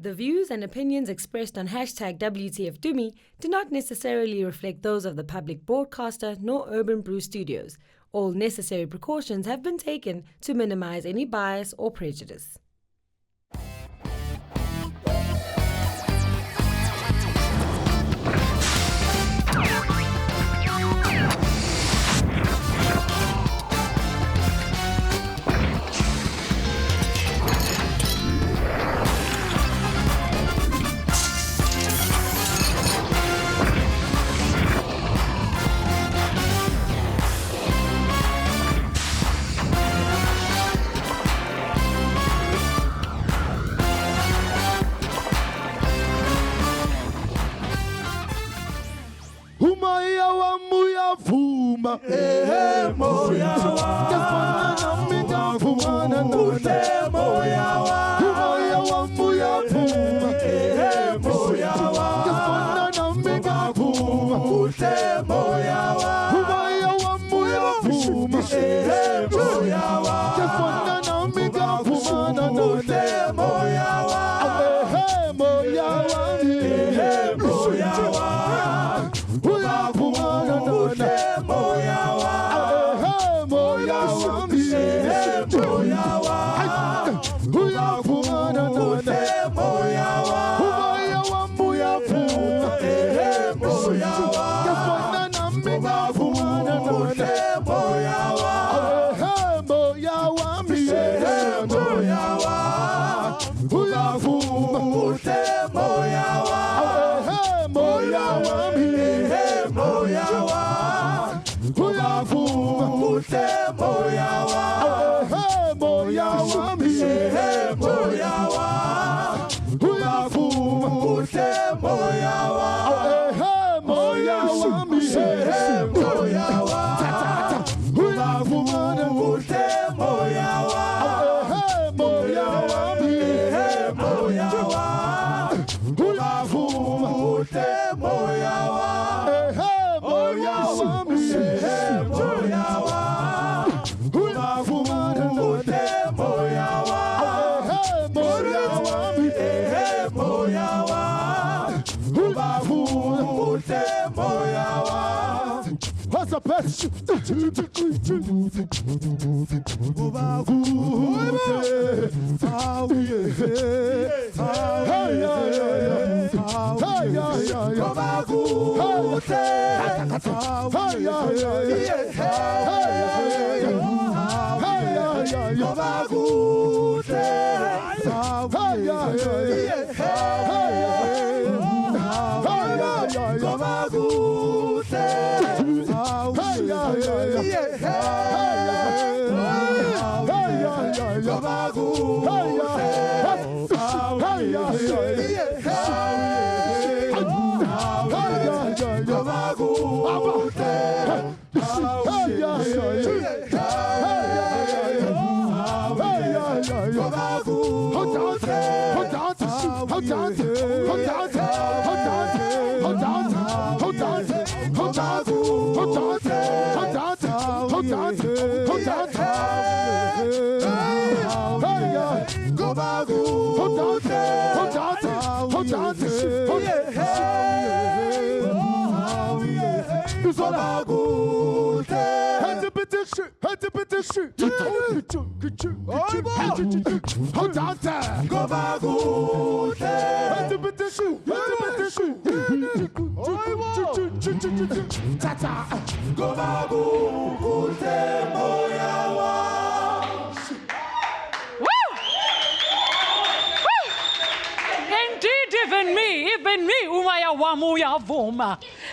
The views and opinions expressed on #WTFTumi do not necessarily reflect those of the public broadcaster nor Urban Brew Studios. All necessary precautions have been taken to minimize any bias or prejudice.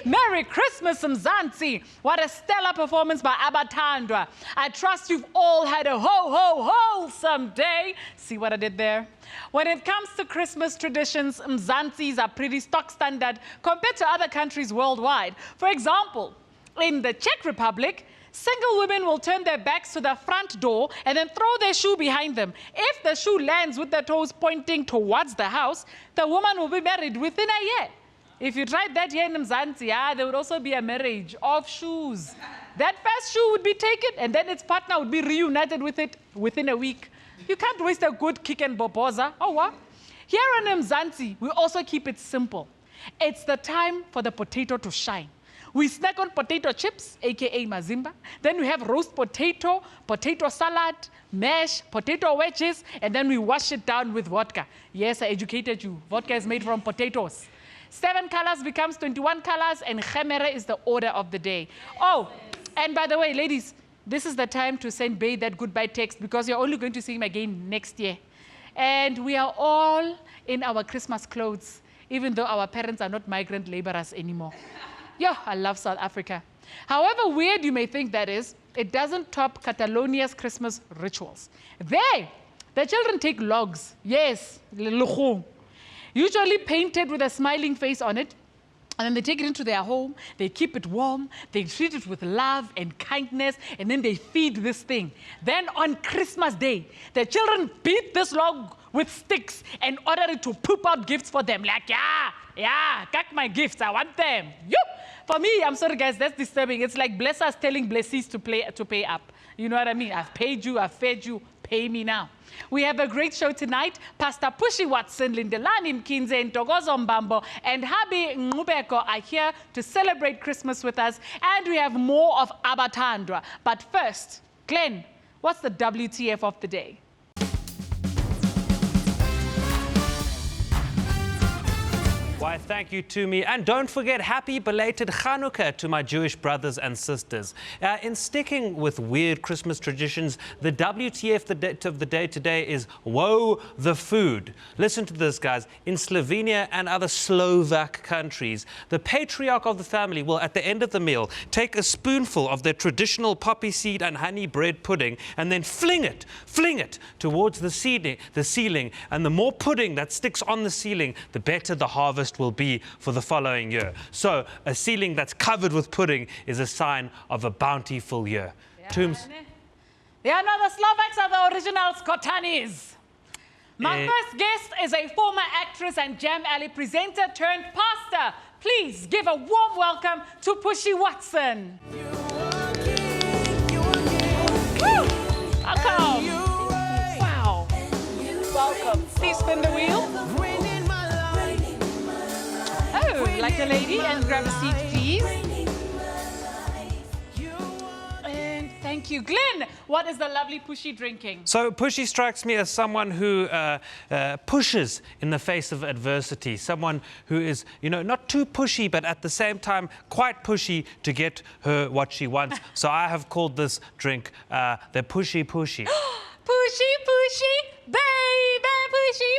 Merry Christmas, Mzansi. What a stellar performance by Abathandwa. I trust you've all had a wholesome day. See what I did there? When it comes to Christmas traditions, Mzansis are pretty stock standard compared to other countries worldwide. For example, in the Czech Republic, single women will turn their backs to the front door and then throw their shoe behind them. If the shoe lands with the toes pointing towards the house, the woman will be married within a year. If you tried that here in Mzansi, there would also be a marriage of shoes. That first shoe would be taken and then its partner would be reunited with it within a week. You can't waste a good kick and boboza. Oh, what? Here on Mzansi, we also keep it simple. It's the time for the potato to shine. We snack on potato chips, aka mazimba. Then we have roast potato, potato salad, mash, potato wedges, and then we wash it down with vodka. Yes, I educated you. Vodka is made from potatoes. 7 colors becomes 21 colors, and khemere is the order of the day. Oh, and by the way, ladies, this is the time to send Bay that goodbye text because you're only going to see him again next year. And we are all in our Christmas clothes, even though our parents are not migrant laborers anymore. Yeah, I love South Africa. However weird you may think that is, it doesn't top Catalonia's Christmas rituals. There, the children take logs, yes, usually painted with a smiling face on it, and then they take it into their home, they keep it warm, they treat it with love and kindness, and then they feed this thing. Then on Christmas Day, the children beat this log with sticks and order it to poop out gifts for them. Like, yeah, got my gifts, I want them. For me, I'm sorry guys, that's disturbing. It's like blessers telling blessees to pay up. You know what I mean? I've paid you, I've fed you, pay me now. We have a great show tonight. Pastor Pushie Watson, Lindelani, Mkhize, and Togozo Mbambo, and Habi Ngubeko are here to celebrate Christmas with us. And we have more of Abathandwa. But first, Glenn, what's the WTF of the day? Why, thank you, Tumi. And don't forget, happy belated Chanukah to my Jewish brothers and sisters. In sticking with weird Christmas traditions, the WTF of the day today is Woe the Food. Listen to this, guys. In Slovenia and other Slovak countries, the patriarch of the family will, at the end of the meal, take a spoonful of their traditional poppy seed and honey bread pudding and then fling it towards the ceiling. And the more pudding that sticks on the ceiling, the better the harvest will be for the following year. So a ceiling that's covered with pudding is a sign of a bountiful year. Tooms. They are not the Slovaks, are the original Skotanis. My first guest is a former actress and Jam Alley presenter turned pastor. Please give a warm welcome to Pushie Watson. Welcome. Wow. Welcome. Please spin the wheel. Like a lady, and grab a seat, please. And thank you. Glenn, what is the lovely Pushie drinking? So Pushie strikes me as someone who pushes in the face of adversity, someone who is, not too pushy, but at the same time quite pushy to get her what she wants. So I have called this drink the Pushie Pushie. Pushie, baby,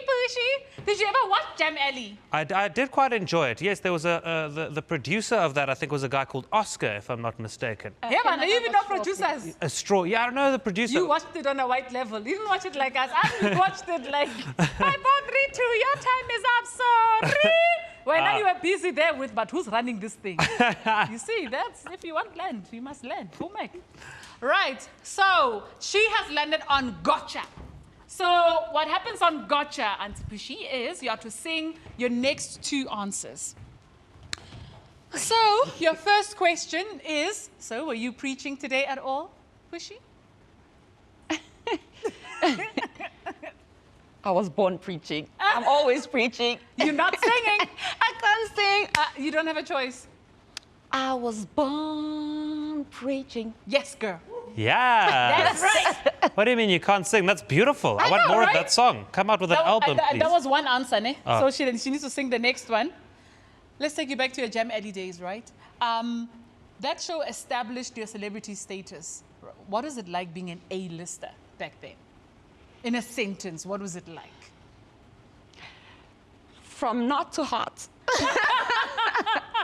Pushie. Did you ever watch Jam Alley? I did quite enjoy it. Yes, there was the producer of that, I think, was a guy called Oscar, if I'm not mistaken. Yeah, man, you even know producers. A straw. Yeah, I don't know the producer. You watched it on a white level. You didn't watch it like us. I watched it like 5, 4, 3, 2. Your time is up, sorry. Well, now you were busy there with, but who's running this thing? You see, that's if you want land, you must land. Who make? Right, so she has landed on Gotcha. So what happens on Gotcha, Auntie Pushie, is you have to sing your next 2 answers. So your first question is, so were you preaching today at all, Pushie? I was born preaching. I'm always preaching. You're not singing. I can't sing. You don't have a choice. I was born preaching. Yes, girl. Yeah. That's right. What do you mean you can't sing? That's beautiful. I want know, more right? of that song. Come out with an album, please. That was one answer, ne? Oh. So she needs to sing the next one. Let's take you back to your Jam Alley days, right? That show established your celebrity status. What is it like being an A-lister back then? In a sentence, what was it like? From not to hot.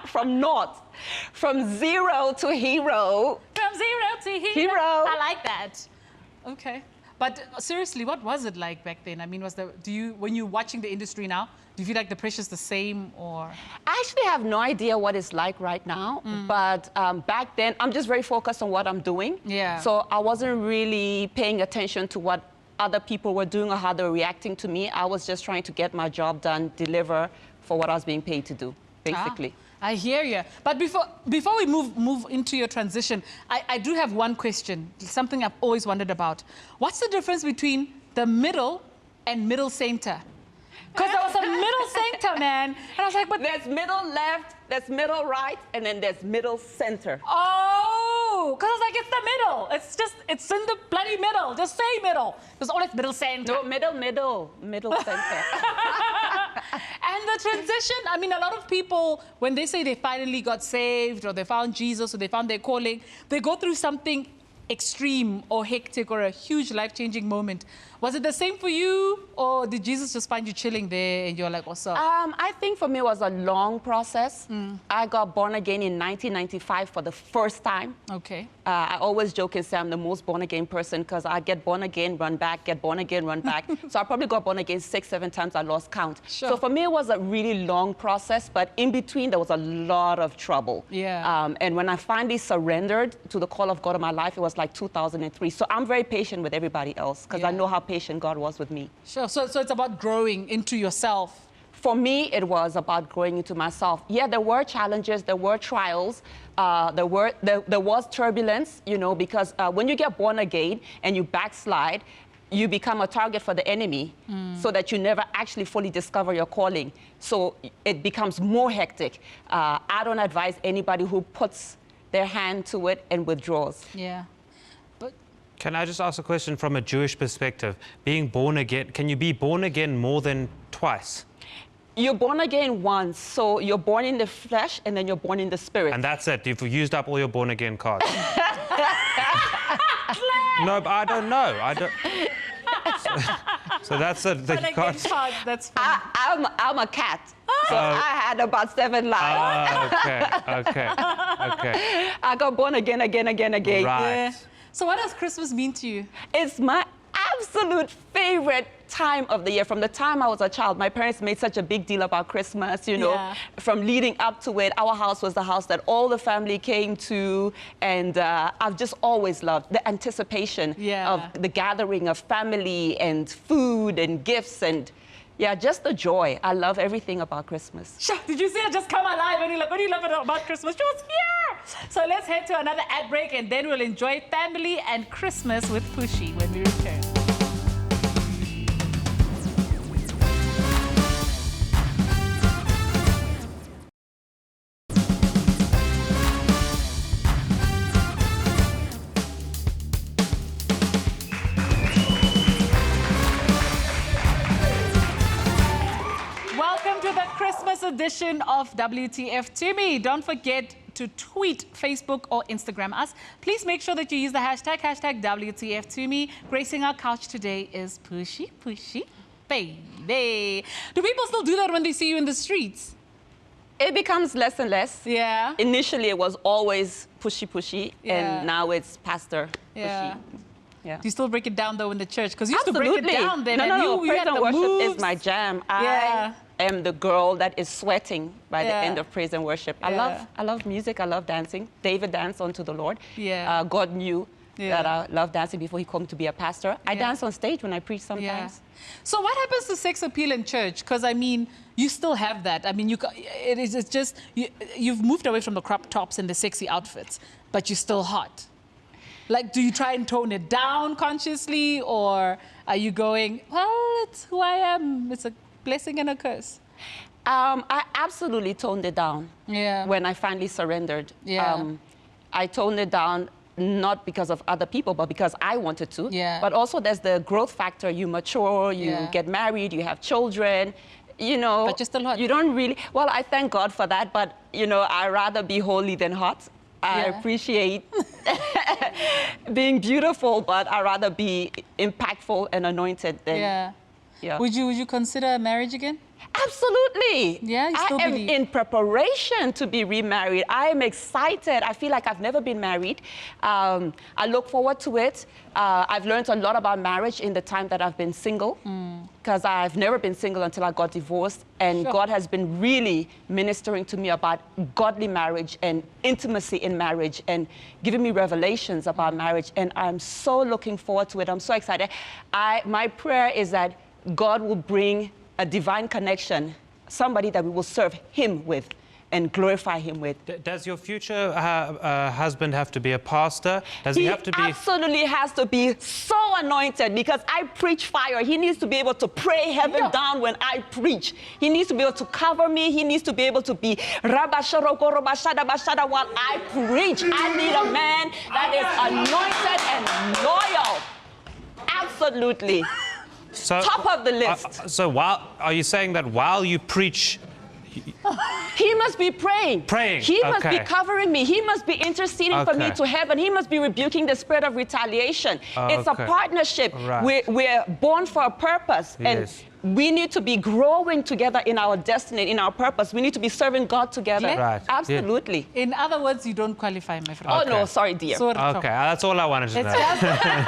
From not. From zero to hero. From zero to hero. I like that. Okay. But seriously, what was it like back then? I mean, when you're watching the industry now, do you feel like the pressure's the same or? I actually have no idea what it's like right now, but back then, I'm just very focused on what I'm doing. Yeah. So I wasn't really paying attention to what other people were doing or how they were reacting to me. I was just trying to get my job done, deliver for what I was being paid to do, basically. I hear you. But before we move into your transition, I do have one question, something I've always wondered about. What's the difference between the middle and middle center? Because there was a middle center, man. And I was like, but There's middle left, there's middle right, and then there's middle center. oh, because I was like, it's the middle. It's in the bloody middle. Just say middle. There's always middle center. No, middle center. And the transition, I mean, a lot of people, when they say they finally got saved or they found Jesus or they found their calling, they go through something extreme or hectic or a huge life-changing moment. Was it the same for you, or did Jesus just find you chilling there and you're like, what's up? I think for me it was a long process. I got born again in 1995 for the first time. Okay. I always joke and say I'm the most born again person because I get born again, run back, get born again, run back. So I probably got born again 6, 7 times. I lost count. Sure. So for me, it was a really long process, but in between, there was a lot of trouble. Yeah. And when I finally surrendered to the call of God in my life, it was like 2003. So I'm very patient with everybody else because I Yeah. know how patient God was with me. Sure. So it's about growing into yourself. For me, it was about growing into myself. Yeah, there were challenges, there were trials, there was turbulence, you know, because when you get born again and you backslide, you become a target for the enemy so that you never actually fully discover your calling. So it becomes more hectic. I don't advise anybody who puts their hand to it and withdraws. Yeah. But Can I just ask a question from a Jewish perspective? Being born again, can you be born again more than twice? You're born again once, so you're born in the flesh and then you're born in the spirit. And that's it. You've used up all your born again cards. No, but I don't know. I don't. So that's it. but again, Todd, that's fine. I'm a cat, so I had about 7 lives. Okay. I got born again. Right. Yeah. So what does Christmas mean to you? It's my absolute favorite time of the year. From the time I was a child, my parents made such a big deal about Christmas, you know. Yeah. From leading up to it, our house was the house that all the family came to, and I've just always loved the anticipation of the gathering of family and food and gifts and, yeah, just the joy. I love everything about Christmas. Sure. Did you see her just come alive when you love it about Christmas? She was here. So let's head to another ad break and then we'll enjoy family and Christmas with Pushie when we return. Welcome to the Christmas edition of WTFTumi. Don't forget to tweet, Facebook, or Instagram us. Please make sure that you use the hashtag WTFTumi. Gracing our couch today is Pushie, baby. Do people still do that when they see you in the streets? It becomes less and less. Yeah. Initially, it was always Pushie, Yeah. and now it's Pastor Yeah. Pushie. Yeah. Do you still break it down though in the church? Because you used Absolutely. to break it down then. No, and no. you Praise had and the worship moves. is my jam. Yeah. I am the girl that is sweating by the Yeah. end of praise and worship. Yeah. I love music. I love dancing. David danced unto the Lord. Yeah. God knew Yeah. that I love dancing before he came to be a pastor. I Yeah. dance on stage when I preach sometimes. Yeah. So what happens to sex appeal in church? Because I mean, you still have that. I mean, it's just you've moved away from the crop tops and the sexy outfits, but you're still hot. Like, do you try and tone it down consciously, or are you going, well, it's who I am. It's a blessing and a curse. I absolutely toned it down Yeah. when I finally surrendered. Yeah. I toned it down not because of other people, but because I wanted to. Yeah. But also there's the growth factor. You mature, you Yeah. get married, you have children, you know. But you're still hot. You don't really, well, I thank God for that, but, you know, I'd rather be holy than hot. I Yeah. appreciate being beautiful, but I'd rather be impactful and anointed than... Yeah. Yeah. Would you consider marriage again? Absolutely. Yeah, you still I am believe. in preparation to be remarried. I am excited. I feel like I've never been married. I look forward to it. I've learned a lot about marriage in the time that I've been single, because I've never been single until I got divorced. And Sure. God has been really ministering to me about godly marriage and intimacy in marriage and giving me revelations about marriage. And I'm so looking forward to it. I'm so excited. My prayer is that God will bring a divine connection, somebody that we will serve him with, and glorify him with. Does your future husband have to be a pastor? Does he have to be? He absolutely has to be so anointed, because I preach fire. He needs to be able to pray heaven down when I preach. He needs to be able to cover me. He needs to be able to be rabasharoko robashada bashada while I preach. I need a man that is anointed and loyal. Absolutely. So, top of the list. So are you saying that while you preach, he must be praying. He must be covering me. He must be interceding for me to heaven. He must be rebuking the spirit of retaliation. It's a partnership. Right. We're born for a purpose. Yes. And we need to be growing together in our destiny, in our purpose. We need to be serving God together. Right. Absolutely. In other words, you don't qualify, my friend. Oh, no, sorry, dear. Okay, that's all I wanted to know.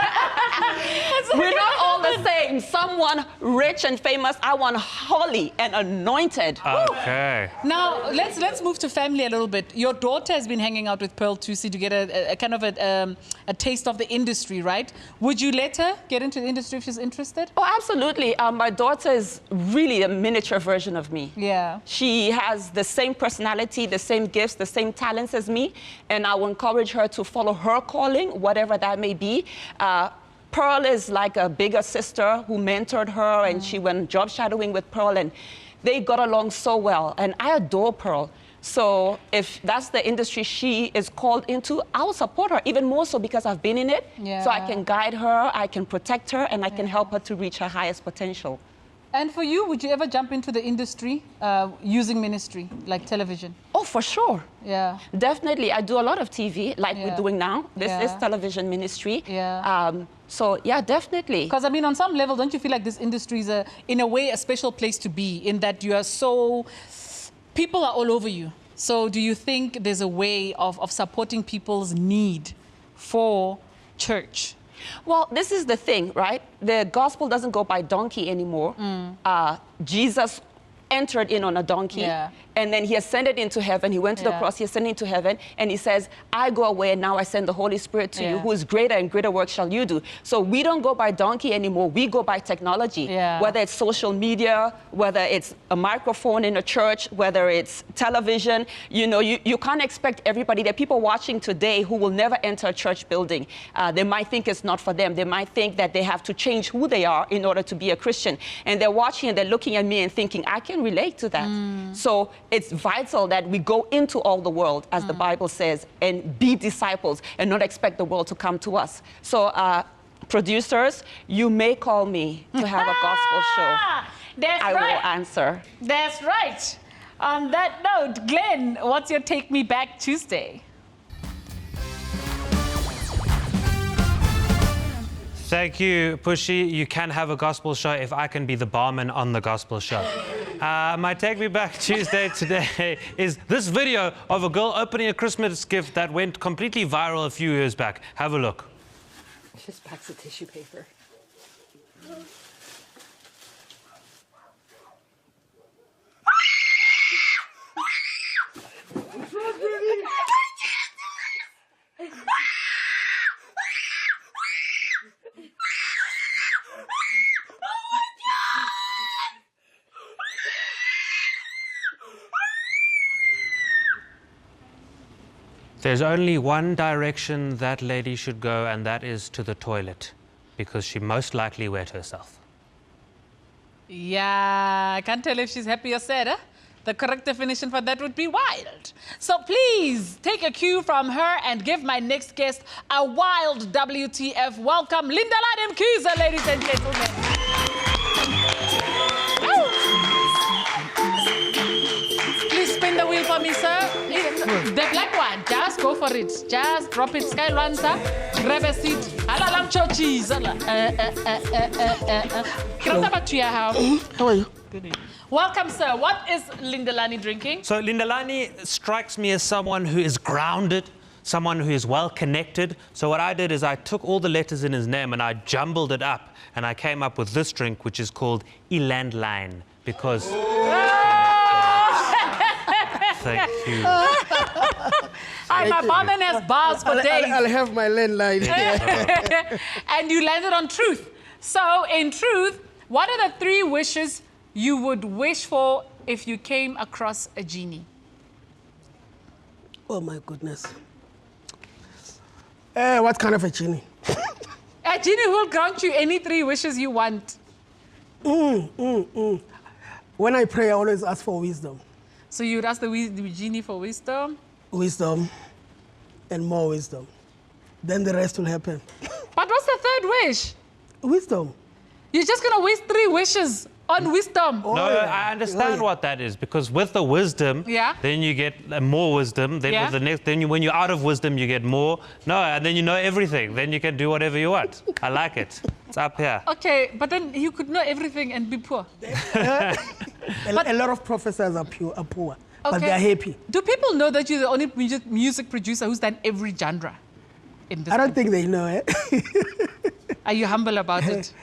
We're not all the same. Someone rich and famous. I want holy and anointed. Okay. Now, let's move to family a little bit. Your daughter has been hanging out with Pearl Thusi to get a kind of a taste of the industry, right? Would you let her get into the industry if she's interested? Oh, absolutely. My daughter is really a miniature version of me. Yeah. She has the same personality, the same gifts, the same talents as me, and I will encourage her to follow her calling, whatever that may be. Pearl is like a bigger sister who mentored her, and she went job shadowing with Pearl, and they got along so well, and I adore Pearl. So if that's the industry she is called into, I will support her, even more so because I've been in it. Yeah. So I can guide her, I can protect her, and I can help her to reach her highest potential. And for you, would you ever jump into the industry using ministry, like television? Oh, for sure. Yeah. Definitely. I do a lot of TV, like we're doing now. This is television ministry. Yeah. So, yeah, definitely. Because, I mean, on some level, don't you feel like this industry is, in a way, a special place to be, in that you are so... People are all over you. So do you think there's a way of supporting people's need for church? Well, this is the thing, right? The gospel doesn't go by donkey anymore. Jesus entered in on a donkey, and then he ascended into heaven. He went to the cross, he ascended into heaven, and he says, I go away, and now I send the Holy Spirit to you, who is greater and greater work shall you do. So we don't go by donkey anymore. We go by technology, whether it's social media, whether it's a microphone in a church, whether it's television. You know, you can't expect everybody. There are people watching today who will never enter a church building. They might think it's not for them. They might think that they have to change who they are in order to be a Christian. And they're watching and they're looking at me and thinking, I can relate to that. So it's vital that we go into all the world, as the Bible says, and be disciples and not expect the world to come to us. So producers, you may call me to have a gospel show. That's I will answer. That's right. On that note, Glenn, what's your Take Me Back Tuesday? Thank you, Pushie. You can have a gospel show if I can be the barman on the gospel show. My Take Me Back Tuesday today is this video of a girl opening a Christmas gift that went completely viral a few years back. Have a look. Just packs of tissue paper. There's only one direction that lady should go, and that is to the toilet, because she most likely wet herself. Yeah, I can't tell if she's happy or sad, huh? The correct definition for that would be wild. So please take a cue from her and give my next guest a wild WTF. Welcome, Lindelani Mkhize, ladies and gentlemen. Please spin the wheel for me, sir. The black one, just go for it. Just drop it. Sky Lanza, grab a seat. Alalam chochis. How are you? Good. Welcome, sir. What is Lindelani drinking? So Lindelani strikes me as someone who is grounded, someone who is well connected. So what I did is I took all the letters in his name and I jumbled it up, and I came up with this drink, which is called Landline, because... Thank you. My barman has bars for days. I'll have my landline. And you landed on truth. So, in truth, what are the 3 wishes you would wish for if you came across a genie? Oh my goodness. What kind of a genie? A genie will grant you any 3 wishes you want. When I pray, I always ask for wisdom. So you would ask the genie for wisdom? Wisdom and more wisdom. Then the rest will happen. But what's the 3rd wish? Wisdom. You're just going to waste 3 wishes on wisdom. No, I understand what that is, because with the wisdom, then you get more wisdom. Then with the next, when you're out of wisdom, you get more. No, and then you know everything. Then you can do whatever you want. I like it. It's up here. Okay, but then you could know everything and be poor. A lot of professors are poor, but they're happy. Do people know that you're the only music producer who's done every genre in this I don't think they know it. Are you humble about it?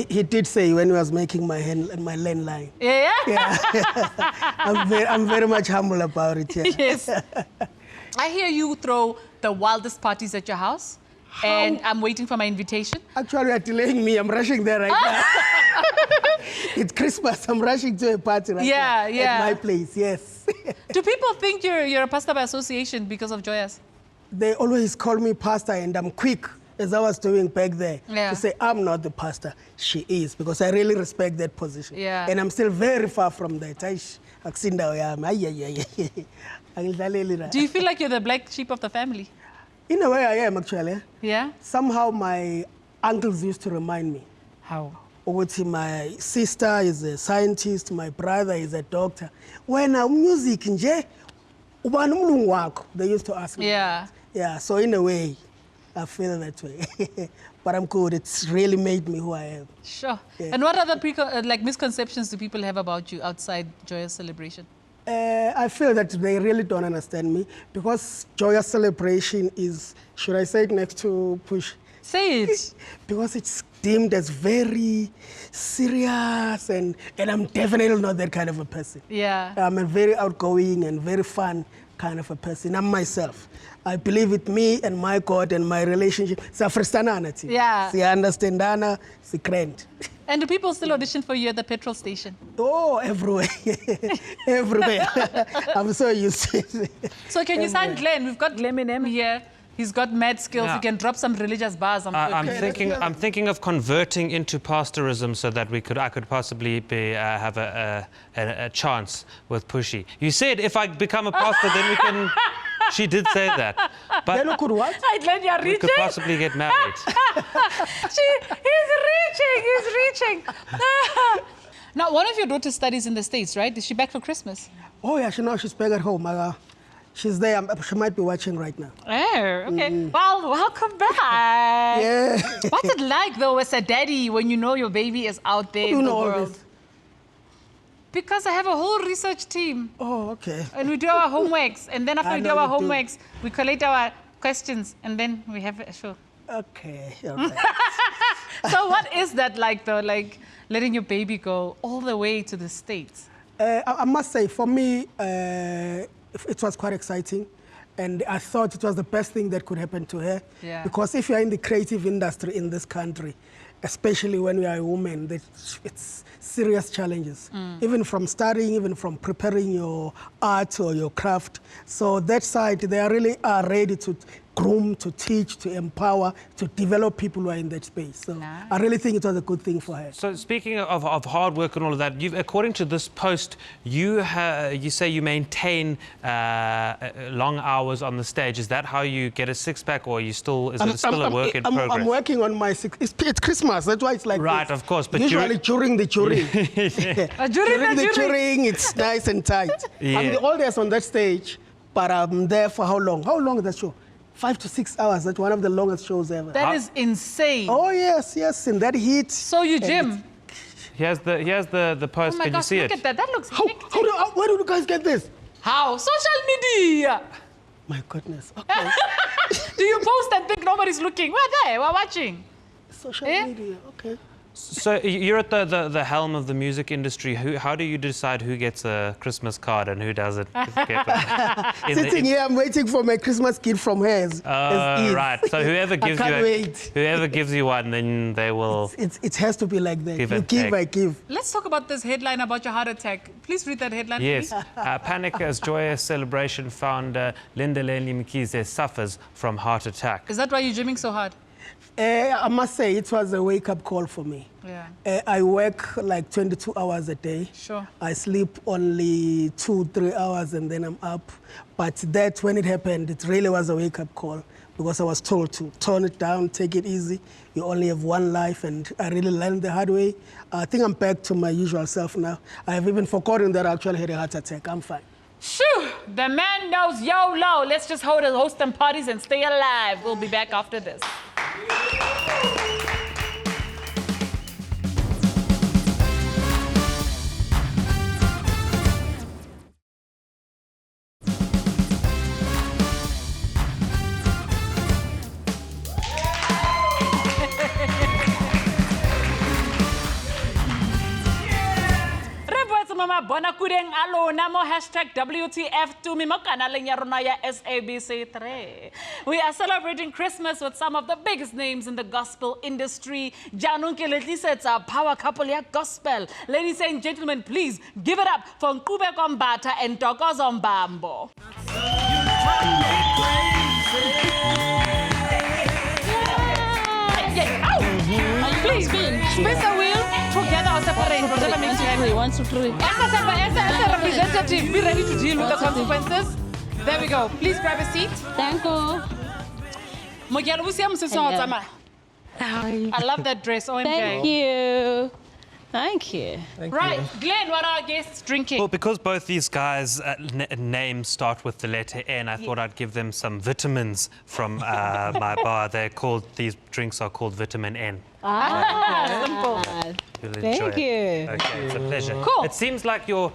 He did say when he was making my landline. Yeah? I'm very much humble about it. Yeah. Yes. I hear you throw the wildest parties at your house. And I'm waiting for my invitation. Actually, you're delaying me. I'm rushing there right now. It's Christmas. I'm rushing to a party right now. At my place, yes. Do people think you're a pastor by association because of Joyous? They always call me pastor, and I'm quick, as I was doing back there, to say, I'm not the pastor. She is, because I really respect that position. Yeah. And I'm still very far from that. Do you feel like you're the black sheep of the family? In a way, I am, actually. Yeah? Somehow, my uncles used to remind me. How? My sister is a scientist, my brother is a doctor. When music nje, they used to ask me. Yeah. Yeah, so in a way, I feel that way. But I'm good. It's really made me who I am. Sure. Yeah. And what other misconceptions do people have about you outside Joyous Celebration? I feel that they really don't understand me, because Joyous Celebration is, should I say it next to Push? Say it. Because it's deemed as very serious, and I'm definitely not that kind of a person. Yeah. I'm a very outgoing and very fun kind of a person. I'm myself. I believe with me and my God and my relationship. Yeah. See, understandana, see, grand. And do people still audition for you at the petrol station? Oh, everywhere. Everywhere. I'm so used to it. So can you sign Glenn? We've got Glenn here. He's got mad skills. Yeah. He can drop some religious bars. I'm thinking of converting into pastorism so that I could possibly have a chance with Pushie. You said if I become a pastor, then we can. She did say that. But then we could what? Glenn, you're reaching. We could possibly get married. He's reaching. Now, one of your daughters studies in the States, right? Is she back for Christmas? Oh yeah, she's back at home. She's there. She might be watching right now. Oh, okay. Well, welcome back. Yeah. What's it like, though, as a daddy, when you know your baby is out there in the world? This? Because I have a whole research team. Oh, okay. And we do our homeworks. And then after we do our homeworks, we collate our questions. And then we have a show. Okay. All right. So what is that like, though? Like, letting your baby go all the way to the States? I must say, for me, it was quite exciting, and I thought it was the best thing that could happen to her. Yeah. Because if you're in the creative industry in this country, especially when you are a woman, it's serious challenges. Even from studying, even from preparing your art or your craft. So that side, they really are ready to groom, to teach, to empower, to develop people who are in that space. So I really think it was a good thing for her. So speaking of hard work and all of that, according to this post, you say you maintain long hours on the stage. Is that how you get a six-pack, or is it still a work in progress? I'm working on my it's Christmas, that's why it's like right, this. Of course. But usually during the touring. During the touring, it's nice and tight. Yeah. I'm the oldest on that stage, but I'm there for how long? How long is that show? 5 to 6 hours. That's one of the longest shows ever. That is insane. Oh, yes, in that heat. So you gym? Here's the post. Oh my Can gosh, you see look it? at that. That looks hectic. Where do you guys get this? How? Social media. My goodness. Okay. Do you post and think nobody's looking? We're there. We're watching. Social media. Okay. So you're at the helm of the music industry. How do you decide who gets a Christmas card and who doesn't? Sitting here, I'm waiting for my Christmas gift from hers. Right. So whoever gives whoever gives you one, then they will. It has to be like that. Give You and give, take. I give. Let's talk about this headline about your heart attack. Please read that headline, Yes. please. Panic as joyous celebration founder Lindelani Mkhize suffers from heart attack. Is that why you're gymming so hard? I must say, it was a wake-up call for me. Yeah. I work like 22 hours a day. Sure. I sleep only 2-3 hours and then I'm up. But that, when it happened, it really was a wake-up call because I was told to tone it down, take it easy. You only have one life, and I really learned the hard way. I think I'm back to my usual self now. I have even forgotten that I actually had a heart attack. I'm fine. Shoo! The man knows YOLO. Let's just host some parties and stay alive. We'll be back after this. Bona kudeng alona mo #WTFTumi mo kanaleng ya rona ya SABC3. We are celebrating Christmas with some of the biggest names in the gospel industry. Janong ke le tlisetsa power couple ya gospel. Ladies and gentlemen, please give it up for Mbatha and Ntokozo Mbambo. Please spin the wheel together or separate, whatever makes you happy. 1, 2, 3. As a representative, be ready to deal with the consequences. There we go. Please grab a seat. Thank you. I love that dress. OMG. Thank you. Thank you. Right, Glenn, what are our guests drinking? Well, because both these guys' names start with the letter N, I thought I'd give them some vitamins from my bar. These drinks are called Vitamin N. Simple. You'll enjoy Thank it. you. Okay, it's a pleasure. Cool. It seems like your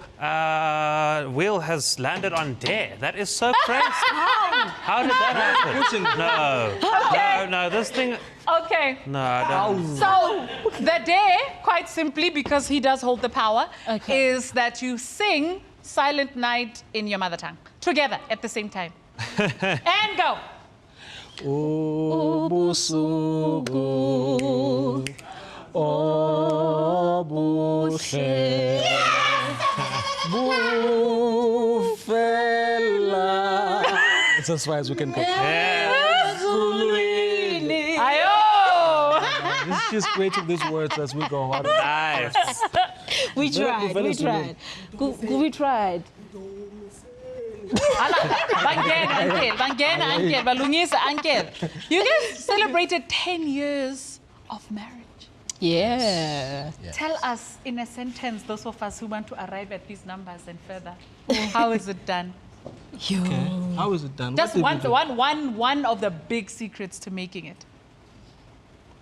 wheel has landed on Dare. That is so crazy. How did that happen? No, this thing... Okay. No, I don't. So, the day, quite simply, because he does hold the power, is that you sing Silent Night in your mother tongue. Together, at the same time. And go. Ubusuku obuhle bufela. It's as far as we can go. Let's just creating these words as we go. Nice. We tried. We tried. You guys celebrated 10 years of marriage. Yeah. Tell us in a sentence, those of us who want to arrive at these numbers and further, how is it done? Okay. How is it done? Just one of the big secrets to making it.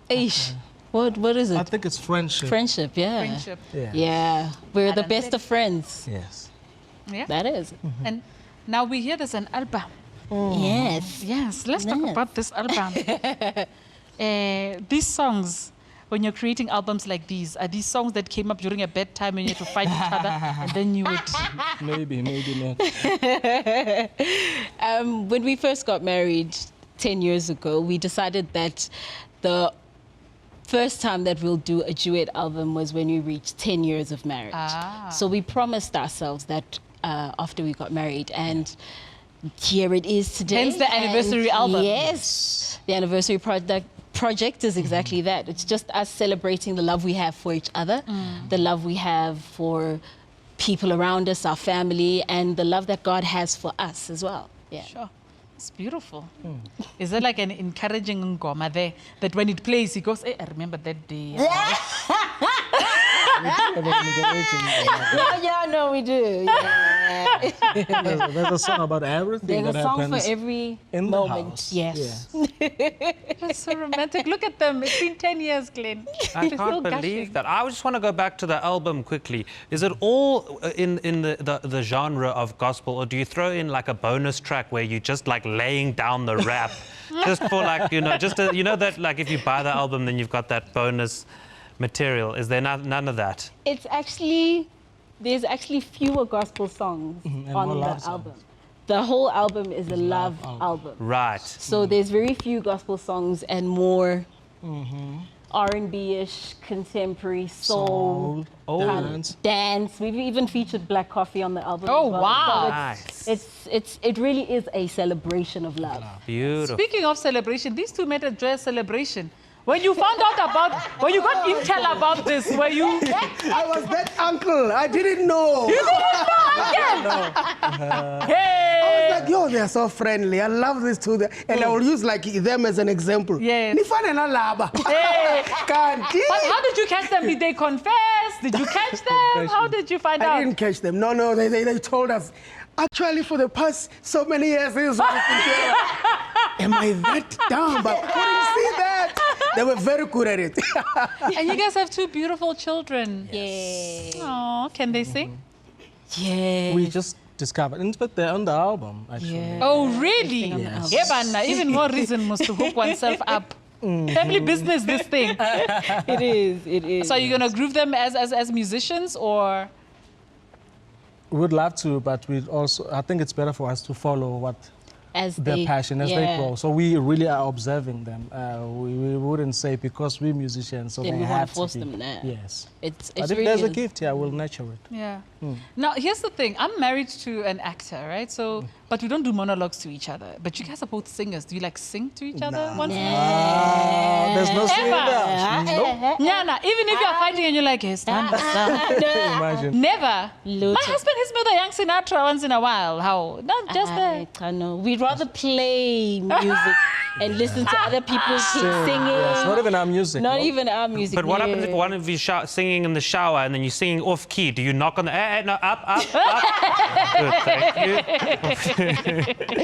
Eish. What is it? I think it's friendship. Friendship, yeah. Friendship. Yeah. We're the best of friends. Yes. Yeah. That is. And now we hear there's an album. Yes. Yes, let's talk about this album. These songs, when you're creating albums like these, are these songs that came up during a bad time when you had to fight each other and then you would... Maybe not. When we first got married 10 years ago, we decided that the first time that we'll do a duet album was when we reached 10 years of marriage. So we promised ourselves that after we got married, and here it is today. Hence the anniversary album. Yes. The anniversary project is exactly that. It's just us celebrating the love we have for each other, the love we have for people around us, our family, and the love that God has for us as well. Yeah. Sure. It's beautiful. Is there like an encouraging ngoma there that when it plays, he goes, hey, I remember that day. No, we do. Yeah. There's a song about everything There's that a song happens for every in the moment. house. Yes. That's so romantic. Look at them. It's been 10 years, Glenn. I can't believe that. I just want to go back to the album quickly. Is it all in the genre of gospel, or do you throw in like a bonus track where you just like laying down the rap, just for like, just to, that like if you buy the album, then you've got that bonus material? Is there none of that? It's actually, there's actually fewer gospel songs and on more the love album. songs. The whole album is a love album. Right. So there's very few gospel songs and more R&B-ish, contemporary, soul, dance. We've even featured Black Coffee on the album. Oh, as well. wow. So it really is a celebration of love. Beautiful. Speaking of celebration, these two made a joyous celebration. When you found out about, when you got intel about this, were you? I was that uncle. I didn't know. You didn't know, uncle? Hey! I was like, yo, they are so friendly. I love these two. And I will use like them as an example. Yes. Nifana na laba. Hey! Kanti. But how did you catch them? Did they confess? Did you catch them? How did you find out? I didn't catch them. No, they told us. Actually, for the past so many years, this is what it's been. Am I that dumb? But couldn't see that. They were very good at it. And you guys have two beautiful children. Yes. Oh, can they sing? Yeah. We just discovered, but they're on the album, actually. Yeah. Oh, really? Yes. Yeah, but even more reason must to hook oneself up. Family business, this thing. It is. So you're going to groove them as musicians, or? We would love to, but we also, I think it's better for us to follow what As their they, passion as they grow. So we really are observing them. We wouldn't say because we're musicians, so Then they we wanna have force to be. them now. Yes. It's But if really there's a is. gift here, we'll nurture it. Yeah. Now, here's the thing. I'm married to an actor, right? So, but we don't do monologues to each other. But you guys are both singers. Do you like sing to each other once in a while? There's no singing Ever? there. Nah. Even if you're fighting and you're like, hey, stand aside. Imagine. Never. Luther. My husband, he's with a young Sinatra once in a while. How? Not just there. I know. We'd rather play music and listen to other people singing. Yes, not even our music. Not no? even our music. But what happens if one of you singing in the shower and then you're singing off key? Do you knock on the no, up? Good, thank you.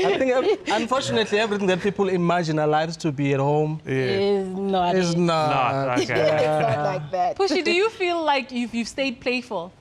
I think, unfortunately, everything that people imagine our lives to be at home Is not. is not. Not, okay. It's not like that. Pushie, do you feel like you've stayed playful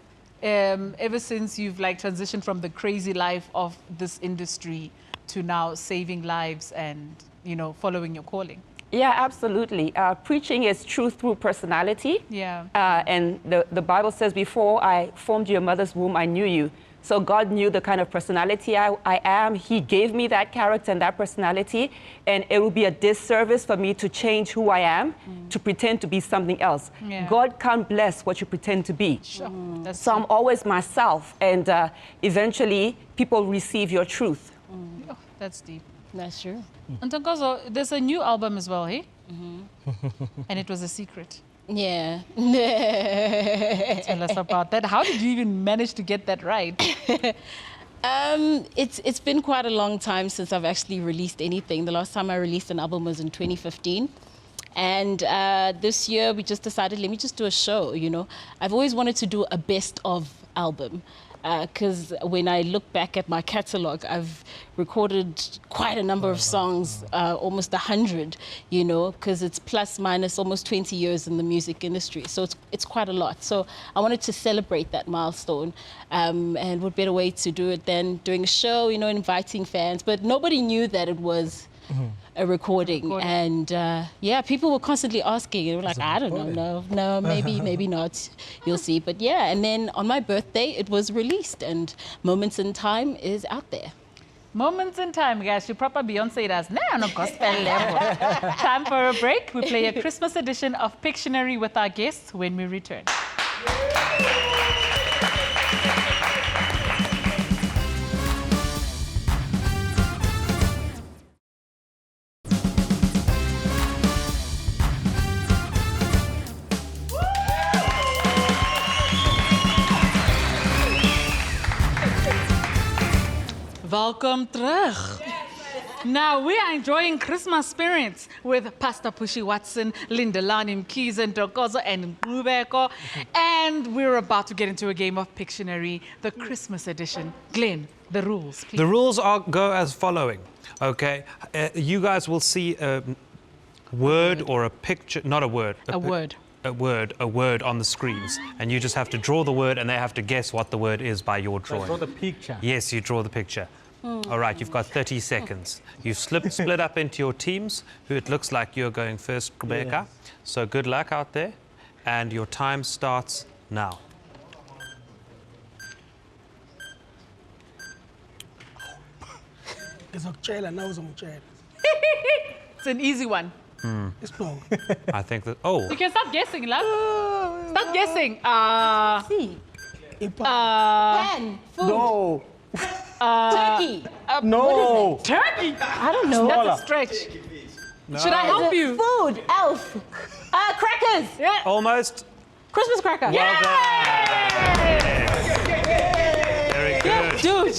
ever since you've like transitioned from the crazy life of this industry to now saving lives and, you know, following your calling? Yeah, absolutely. Preaching is truth through personality. Yeah. And the Bible says, before I formed your mother's womb, I knew you. So God knew the kind of personality I am. He gave me that character and that personality. And it would be a disservice for me to change who I am, to pretend to be something else. Yeah. God can't bless what you pretend to be. Sure. That's So I'm always myself. And eventually, people receive your truth. Oh, that's deep. That's true. And Tonkozo, there's a new album as well, hey? And it was a secret. Yeah. Tell us about that. How did you even manage to get that right? It's been quite a long time since I've actually released anything. The last time I released an album was in 2015. And this year we just decided, let me just do a show, you know. I've always wanted to do a best of album. Because when I look back at my catalog, I've recorded quite a number of songs, almost 100, you know, because it's plus minus almost 20 years in the music industry. So it's quite a lot. So I wanted to celebrate that milestone. And what better way to do it than doing a show, you know, inviting fans. But nobody knew that it was a recording. And yeah, people were constantly asking. They were like, I don't know, no, maybe not. You'll see. But yeah, and then on my birthday, it was released, and Moments in Time is out there. Moments in Time, guys. You proper Beyonce does. No gospel level. Time for a break. We play a Christmas edition of Pictionary with our guests when we return. Welcome terug. Now we are enjoying Christmas spirits with Pastor Pushie Watson, Lindelani, Mkhize, Ntokozo, and Ngubeko. And we're about to get into a game of Pictionary, the Christmas edition. Glenn, the rules, please. The rules go as following, okay? You guys will see a word or a picture, not a word. A word. A word on the screens. And you just have to draw the word and they have to guess what the word is by your drawing. Draw the picture. Yes, you draw the picture. All right, you've got 30 seconds. You've split up into your teams, who it looks like you're going first, Rebecca. So good luck out there. And your time starts now. Ngizokutshela nawe uzongitshela. It's an easy one. Isiphongo. I think that. Oh, You can start guessing, love. Start guessing. Pan, food, No. turkey. No. Turkey. I don't know. That's a stretch. Should I help you? Food, elf. Crackers. Yeah. almost. Christmas cracker. Well done. Very good. Dude,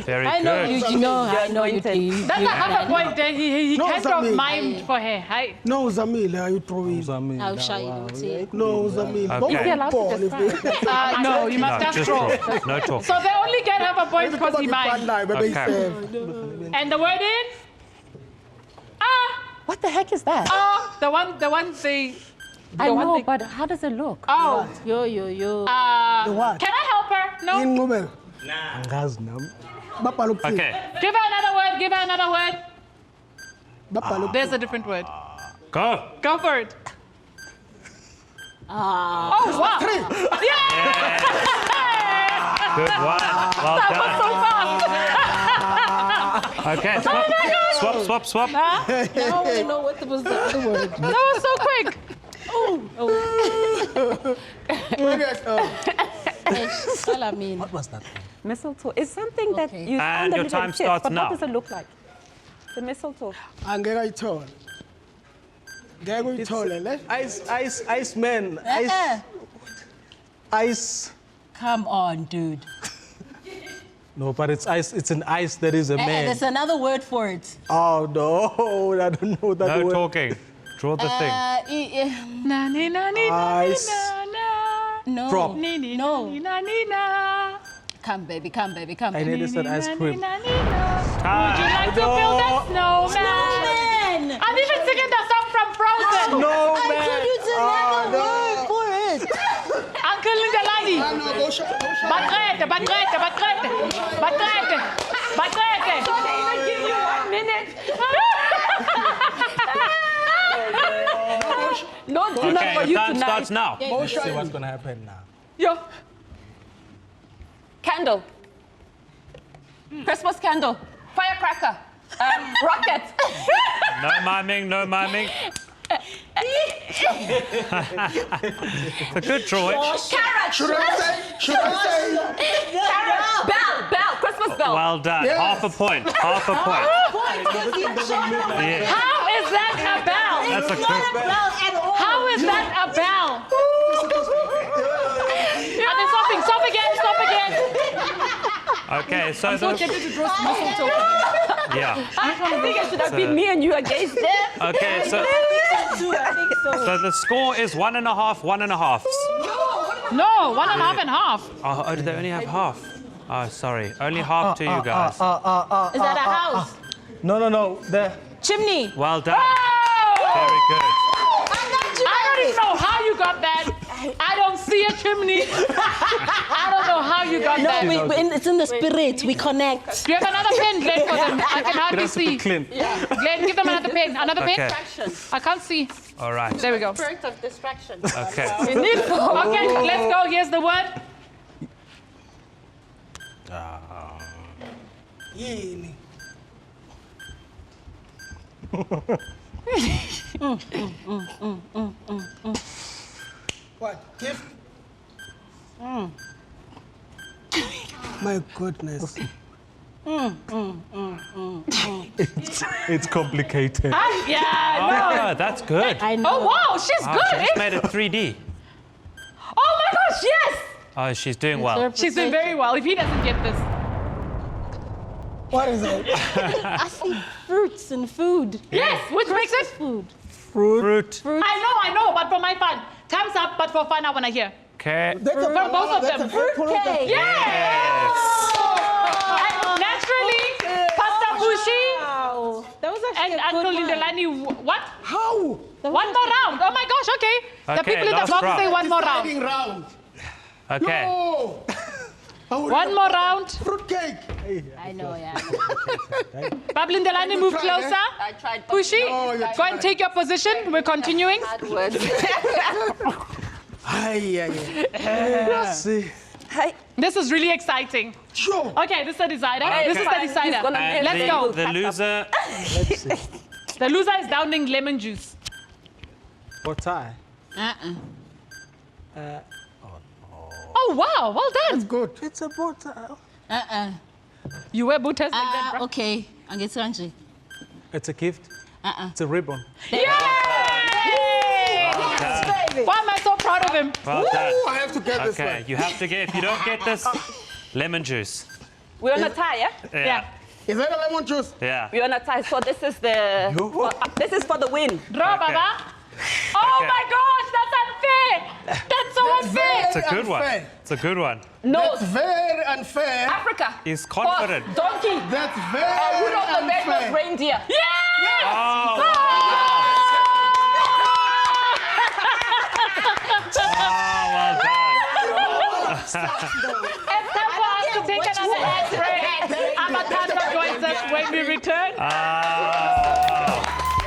Very I know good. you know, I know you do. That's a half a point there. He No, kind Zami. of mimed for her. Hi. No, Zamile, are you throwing? I'll show you. No, Zamile. Okay. No, you must No, just just draw. draw. No talking. So they only get half a point because he mimed. Okay. And the word is? What the heck is that? The one they. I know, but how does it look? Oh. Yo. The what? Can I help her? No. Inqubeko. Angazi nami. Babhala ukuthini? Okay. Give her another word. Give her another word. Babhala ukuthini? There's a different word. Go. Go for it. Oh, wow. Yeah. Good one. Well That was so done. fast. Okay. Swap. I don't know what was the other word. That was so quick. Salamine. What was that? Mistletoe. It's something that Okay. you And found a your little time kit, starts but now. what does it look like? The mistletoe. Angeke ayithole. Ngeke uyithole le. Ice man. Ice. Come on, dude. No, but it's ice. It's an ice that is a man. There's another word for it. Oh no, I don't know that No word. talking. Draw the thing. Na ni na ni na ni Ice. na na. No. Drop. Ni ni No. ni na ni na. Come, baby, come. I nearly said ice cream. Na, ni, na. Would you like to build a snowman? I'm even singing the song from Frozen. No, I man. told you to another word for it. Uncle Lindelani. Batrete. Give you 1 minute. No dinner Okay, for your you time tonight. starts now. Let's see what's gonna happen now. Yo. Candle. Christmas candle. Firecracker. Rocket. No miming. It's a good drawing. Carrot. Should I say? Carrot. Bell. Christmas bell. Well done. Yes. Half a point. Yeah. How is that a bell? That's a good. How is that a bell? And then stop again. Okay, so So tempted to draw mistletoe. yeah. I think it should have been me and you against them. Okay, so the score is 1.5, 1.5. No, 1.5 and half. Oh, do they only have half? Oh, sorry. Only half to you guys. Is that a house? No. The Chimney. Well done. Oh! Very good. I don't even know how you got that. I don't see a chimney. I don't know how you got that. It's in the spirit. We connect. Do you have another pen, Glenn, for them? I can hardly see. clean. Glenn, give them another pen. Another pen? Okay. I can't see. All right. There we go. Spirit of distraction. Okay. Okay, let's go. Here's the word. Yini? What? Gift? My goodness. It's complicated. Yeah, Oh, that's good. I no. know. Oh, wow, she's Wow, good. she just made it 3D. Oh my gosh, yes. Oh, she's doing well. She's doing very well. If he doesn't get this. What is it? I see fruits and food. Yes, which makes it? Food. Fruit. I know, but for my fun. Time's up, but for fun, I want to hear. Okay. That's a From both of that's them. a fruit Fruitcake. Yes! And naturally, Pastor Pushie Wow. That was actually and a Uncle good one. Lindelani, what? How? One more round. Oh my gosh, okay. The Okay, people in the last block round. say one more round. Deciding round. Okay. No. One more round. Fruitcake. I know, yeah. Pablo Lindelani, move tried, closer. I tried. Pushie, No, you go and take your position. We're continuing. Bad words. Let's see. Hey. This is really exciting. Sure. Okay, this is the decider. Hey, This is the fine. decider. He's gonna Let's go. The loser. Let's see. The loser is downing lemon juice. Botai. Oh, wow. Well done. That's good. It's a botai. You wear booties like that, bro? Okay, angithi It's a gift. It's a ribbon. Yay! Why am I so proud of him? Well done. I have to get this Okay, one. you have to get, if you don't get this, lemon juice. We're on a tie, yeah? Yeah. Is that a lemon juice? Yeah. We're on a tie. So this is the this is for the win. Draw, Baba. Oh Okay. my gosh, that's unfair. That's so unfair. It's a good one. Unfair. It's a good one. No, That's very unfair. Africa. He's confident. Horse, donkey. That's very Rudolph the Red-Nosed unfair. Reindeer. Yeah! Oh, well done. It's time for us to take another ad break. Abathandwa joins us when we return. Oh.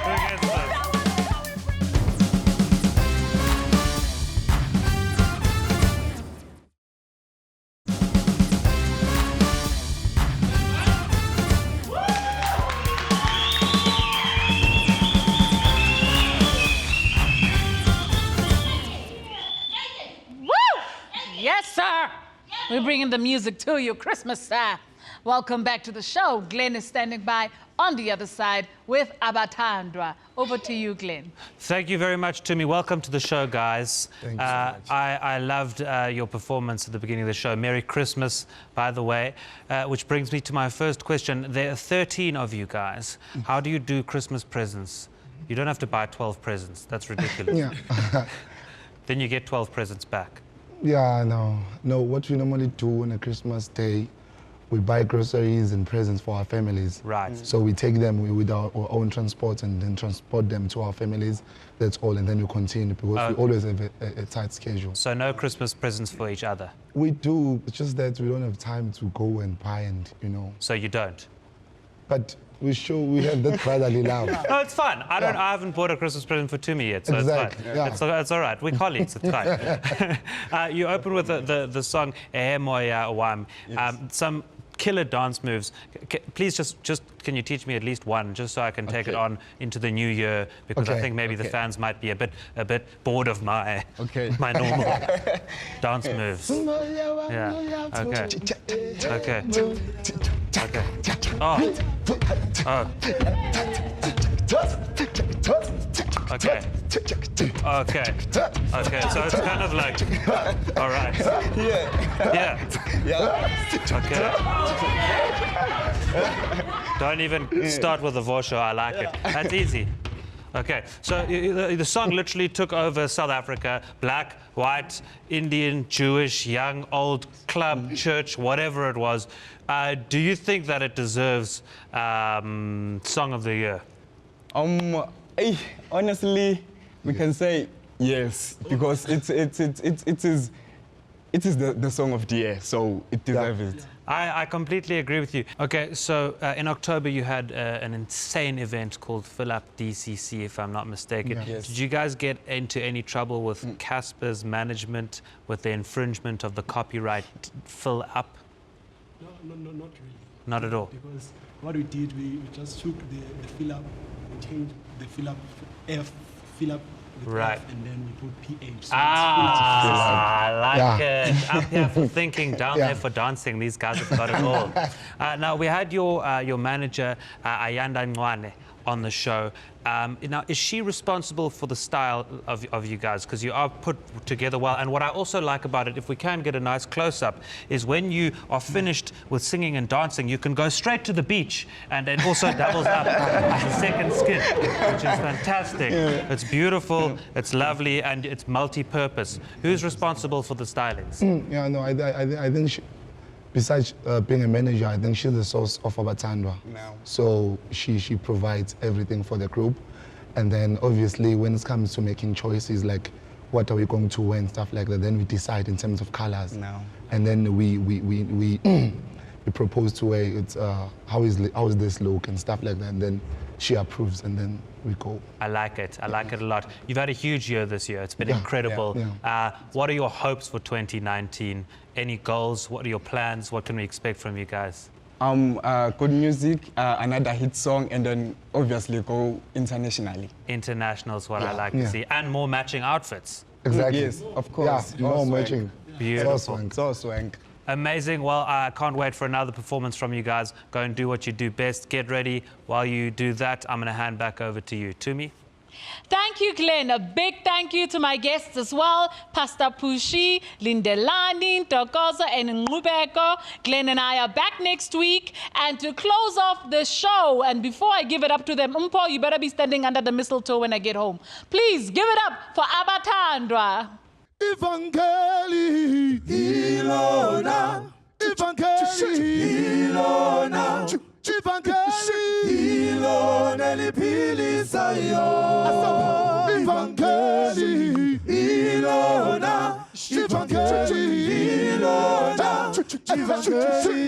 Who gets this? Woo! Yes, sir. We're bringing the music to you, Christmas, sir. Welcome back to the show. Glenn is standing by on the other side with Abathandwa. Over to you, Glenn. Thank you very much, Tumi. Welcome to the show, guys. Thank you so much. I loved your performance at the beginning of the show. Merry Christmas, by the way. Which brings me to my first question. There are 13 of you guys. How do you do Christmas presents? You don't have to buy 12 presents. That's ridiculous. Yeah. Then you get 12 presents back. Yeah, no. What we normally do on a Christmas day, we buy groceries and presents for our families. Right. So we take them with our own transport and then transport them to our families. That's all, and then we continue because we always have a tight schedule. So no Christmas presents for each other. We do. It's just that we don't have time to go and buy and So you don't. But we have that brotherly love. No, it's fine. I haven't bought a Christmas present for Tumi yet, so Exactly, it's fine. yeah. It's all right. We're colleagues. It's fine. You open with the song "Ehe Moya Wami." Some killer dance moves. Please just can you teach me at least one, just so I can take it on into the new year, because I think maybe the fans might be a bit bored of my normal dance moves. Yeah. Okay. Okay. Okay. Oh. Oh. Okay. Okay. Okay. So it's kind of like, all right. Yeah. Okay. Don't even start with the Vosho. I like it. That's easy. Okay, so the song literally took over South Africa. Black, white, Indian, Jewish, young, old, club, church, whatever it was. Do you think that it deserves Song of the Year? Honestly, we can say yes, because it is the song of the year, so it deserves it. I completely agree with you. Okay, so in October you had an insane event called Fill Up DCC, if I'm not mistaken. Yes. Did you guys get into any trouble with Casper's management with the infringement of the copyright Fill Up? No, not really. Not at all. Because what we did, we just took the fill up, we changed the fill up fill up with Right. F, and then we put PH. So I like it. Up here for thinking, down Yeah. there for dancing. These guys have got it all. Now, we had your manager, Ayanda Ngwane, on the show. Now, is she responsible for the style of you guys? Because you are put together well. And what I also like about it, if we can get a nice close-up, is when you are finished with singing and dancing, you can go straight to the beach, and it also doubles up as a second skin, which is fantastic. It's beautiful, it's lovely, and it's multi-purpose. Who's responsible for the stylings? Yeah, no, I think she, besides being a manager, I think she's the source of Abathandwa. No. So she provides everything for the group. And then obviously when it comes to making choices like what are we going to wear and stuff like that, then we decide in terms of colors. No. And then we we propose to wear it, how is this look and stuff like that. And then she approves, and then we go. I like it. I like it a lot. You've had a huge year this year. It's been Yeah. incredible. Yeah. What are your hopes for 2019? Any goals? What are your plans? What can we expect from you guys? Good music, another hit song, and then obviously go internationally. International is what I Yeah. like to see. And more matching outfits. Exactly. Yes, of course. Yeah, more More matching. Beautiful. So So swank. Amazing. Well, I can't wait for another performance from you guys. Go and do what you do best. Get ready. While you do that, I'm going to hand back over to you. Tumi? Thank you, Glenn. A big thank you to my guests as well, Pastor Pushie, Lindelani, Ntokozo, and Ngubeko. Glenn and I are back next week. And to close off the show, and before I give it up to them, Mpo, you better be standing under the mistletoe when I get home. Please give it up for Abathandwa. Evangeli ilona, Evangeli ilona, Evangeli ilona liphilisayo. Evangeli ilona, Evangeli ilona, Evangeli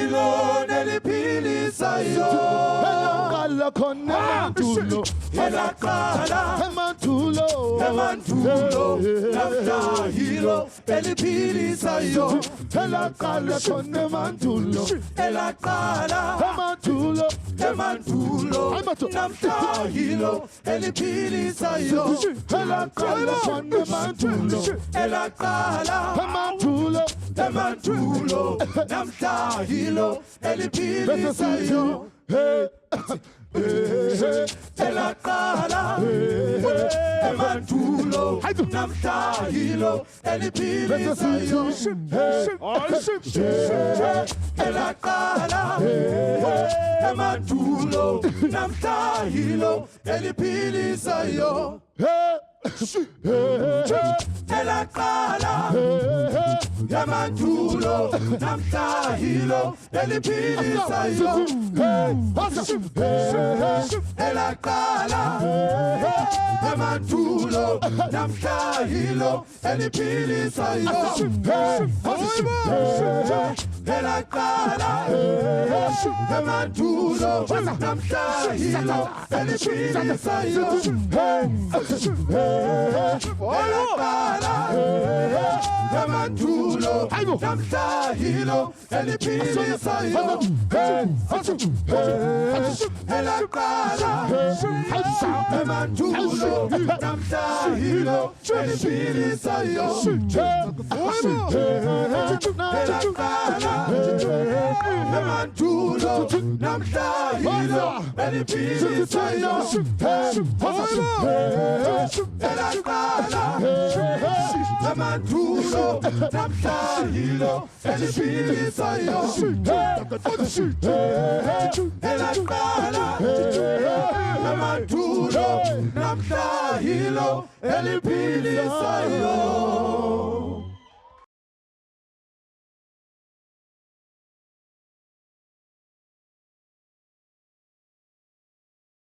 ilona liphilisayo. Elaqala khona emandulo, elaqala emandulo, emandulo, lafta hilo eliphilisayo. Elaqala khona emandulo, elaqala emandulo, emandulo, lafta hilo eliphilisayo. Elaqala khona emandulo, elaqala emandulo, emandulo, lafta hilo eliphilisayo. Elaqala emandulo namhla hilo eliphilisayo. Elaqala emandulo namhla hilo eliphilisayo. Elaqala emandulo namhla hilo eliphilisayo. Elaqala emandulo namhla hilo eliphilisayo. Elaqala emandulo namhla hilo eliphilisayo. Elaqala emandulo namhla hilo eliphilisayo. Elaqala emandulo namhla hilo eliphilisayo. Elaqala emandulo namhla hilo eliphilisayo. Elaqala emandulo namhla hilo eliphilisayo. Elaqala emandulo namhla hilo eliphilisayo.